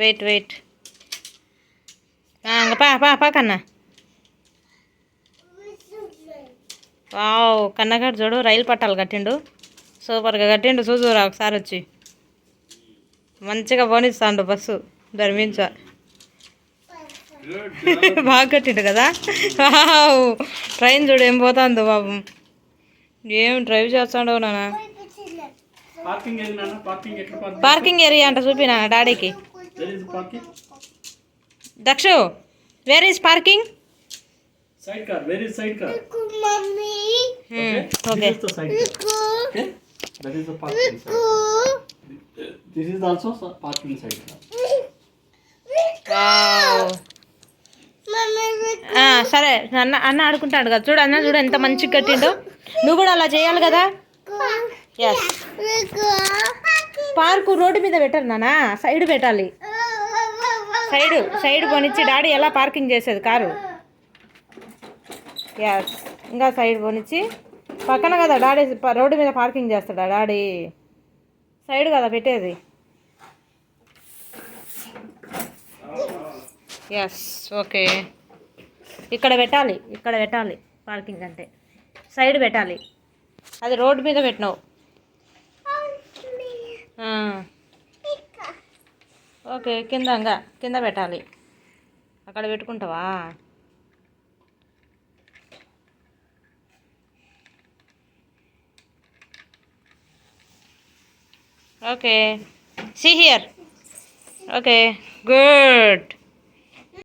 Wait wait పా పా పా కన్నా. వావ్, కన్నగాడు చూడు రైలు పట్టాలు కట్టిండు, సూపర్గా కట్టిండు. చూసురా ఒకసారి వచ్చి మంచిగా పోనిస్తాండు బస్సు ధర్మించ. బాగా కట్టిండు కదా. వావ్, ట్రైన్ చూడు ఏం పోతుందో బాబు. ఏం డ్రైవ్ చేస్తాడో నాన్న. పార్కింగ్ ఏరియా అంట చూపినా డాడీకి. Dakshu, where is parking? Side car. Where is side car? Mommy. Okay. This is the side car. Okay. That is the parking side. This is also parking side car. Wow. సరే అన్న అన్న ఆడుకుంటాడు కదా. చూడు అన్న, చూడు ఎంత మంచిగా కట్టిండో. నువ్వు కూడా అలా చేయాలి కదా. ఎస్, పార్కు రోడ్డు మీద పెట్టరు నాన్న, సైడ్ పెట్టాలి. సైడ్ సైడ్ పోనిచ్చి డాడీ ఎలా పార్కింగ్ చేసేది కారు. ఎస్, ఇంకా సైడ్ పోనిచ్చి పక్కన కదా డాడీ రోడ్డు మీద పార్కింగ్ చేస్తాడా డాడీ. సైడ్ కదా పెట్టేది. Yes, okay. ఇక్కడ పెట్టాలి, ఇక్కడ పెట్టాలి పార్కింగ్ అంటే. సైడ్ పెట్టాలి, అది రోడ్డు మీద పెట్టినావు. ఓకే, కింద ఇంకా కింద పెట్టాలి. అక్కడ పెట్టుకుంటావా? Okay, see here. Okay, good.